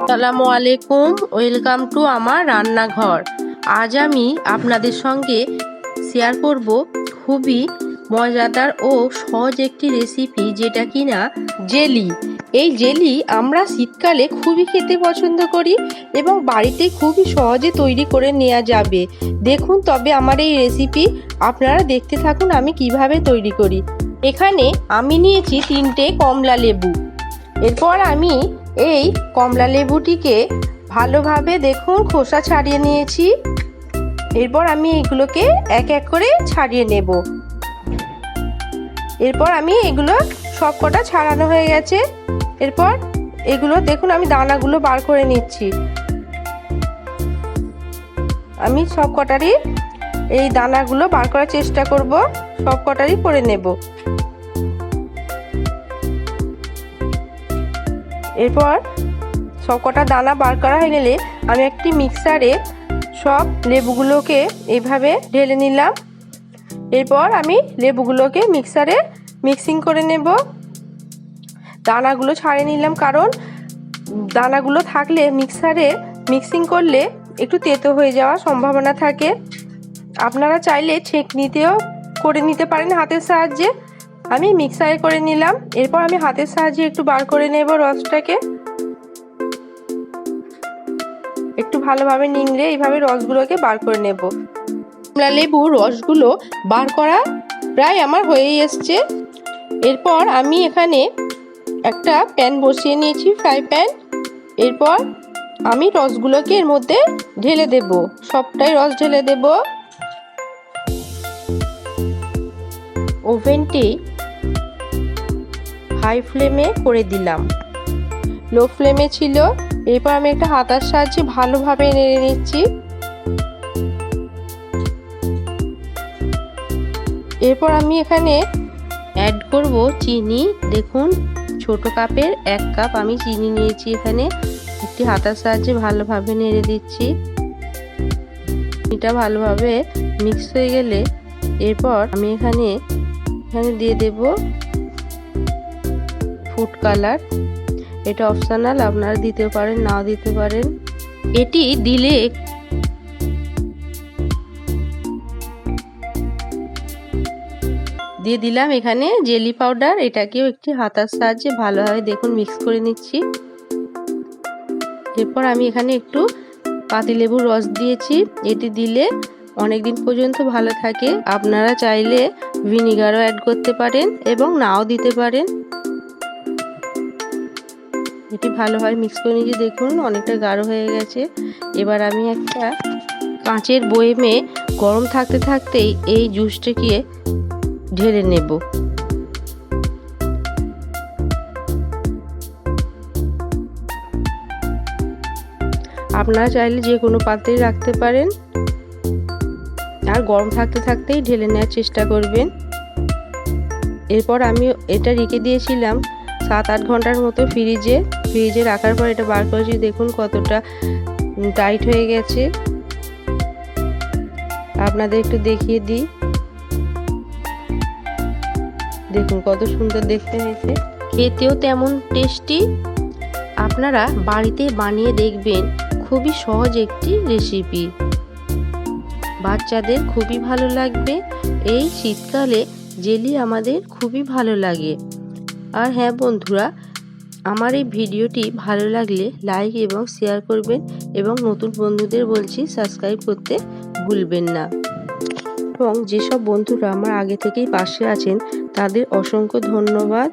আসসালামু আলাইকুম, welcome to আমার রান্নাঘর। আজ আমি আপনাদের সঙ্গে শেয়ার করব খুবই মজাদার ও সহজ একটি রেসিপি, যেটা কিনা জেলি। এই জেলি আমরা শীতকালে খুবই খেতে পছন্দ করি এবং বাড়িতে খুবই সহজে তৈরি করে নেওয়া যাবে। দেখুন তবে আমার এই রেসিপি, আপনারা দেখতে থাকুন আমি কিভাবে তৈরি করি। এখানে আমি নিয়েছি 3টে কমলা লেবু। এরপর আমি এই কমলা লেবুটিকে ভালোভাবে দেখুন খোসা ছাড়িয়ে নিয়েছি। এরপর আমি এগুলোকে এক এক করে ছাড়িয়ে নেব। এরপর আমি এগুলো সব কটা ছাড়ানো হয়ে গেছে। এরপর এগুলো দেখুন আমি দানাগুলো বার করে নিচ্ছি। আমি সব কটারই এই দানাগুলো বার করার চেষ্টা করব, সব কটারই করে নেব। এরপর সব কটা দানা বার করা হয়ে গেলে আমি একটি মিক্সারে সব লেবুগুলোকে এইভাবে ঢেলে নিলাম। এরপর আমি লেবুগুলোকে মিক্সারে মিক্সিং করে নেব। দানাগুলো ছাড়িয়ে নিলাম, কারণ দানাগুলো থাকলে মিক্সারে মিক্সিং করলে একটু তেতো হয়ে যাওয়ার সম্ভাবনা থাকে। আপনারা চাইলে ছেঁকনিতেও করে নিতে পারেন হাতের সাহায্যে। আমি মিক্সারে করে নিলাম। এরপর আমি হাতের সাহায্যে একটু বার করে নেব রসটাকে। একটু ভালোভাবে নিংড়ে এইভাবে রসগুলোকে বার করে নেব। কমলা লেবুর রসগুলো বার করা প্রায় আমার হয়েই এসছে। এরপর আমি এখানে একটা প্যান বসিয়ে নিয়েছি, ফ্রাই প্যান। এরপর আমি রসগুলোকে এর মধ্যে ঢেলে দেব, সবটাই রস ঢেলে দেব। ওভেনটি হাই ফ্লেমে করে দিলাম, লো ফ্লেমে ছিল। এরপর আমি একটা হাতার সাহায্যে ভালোভাবে নেড়ে নিচ্ছি। এরপর আমি এখানে অ্যাড করব চিনি। দেখুন ছোট কাপের 1 কাপ আমি চিনি নিয়েছি। এখানে একটি হাতার সাহায্যে ভালোভাবে নেড়ে দিচ্ছি। চিনিটা ভালোভাবে মিক্স হয়ে গেলে এরপর আমি এখানে দিয়ে দেব ফুড কালার। এটা অপশনাল, আপনারা দিতে পারেন নাও দিতে পারেন। এটি দিলে দিয়ে দিলাম এখানে জেলি পাউডার। এটাকেও একটি হাতার সাহায্যে ভালোভাবে দেখুন মিক্স করে নিচ্ছি। এরপর আমি এখানে একটু পাতিলেবুর রস দিয়েছি। এটি দিলে অনেক দিন পর্যন্ত ভালো থাকে। আপনারা চাইলে ভিনিগারও অ্যাড করতে পারেন এবং নাও দিতে পারেন। এটি ভালোভাবে মিক্স করে নিয়েছি। দেখুন অনেকটা গাঢ় হয়ে গেছে। এবার আমি একটা কাঁচের বয়েমে গরম থাকতে থাকতেই এই জুসটাকে ঢেলে নেব। আপনারা চাইলে যে কোনো পাত্রে রাখতে পারেন, আর গরম থাকতে থাকতেই ঢেলে নেওয়ার চেষ্টা করবেন। এরপর আমি এটা রেখে দিয়েছিলাম 7-8 ঘন্টার মতো ফ্রিজে রাখার পর এটা বার করেছি। দেখুন কতটা টাইট হয়ে গেছে। আপনাদের একটু দেখিয়ে দিই, দেখুন কত সুন্দর দেখতে হয়েছে, খেতেও তেমন টেস্টি। আপনারা বাড়িতে বানিয়ে দেখবেন, খুবই সহজ একটি রেসিপি, বাচ্চাদের খুবই ভালো লাগবে। এই শীতকালে জেলি আমাদের খুবই ভালো লাগে। আর হ্যাঁ বন্ধুরা, আমার এই ভিডিওটি ভালো লাগলে লাইক এবং শেয়ার করবেন, এবং নতুন বন্ধুদের বলছি সাবস্ক্রাইব করতে ভুলবেন না। এবং যেসব বন্ধুরা আমার আগে থেকেই পাশে আছেন তাদের অসংখ্য ধন্যবাদ।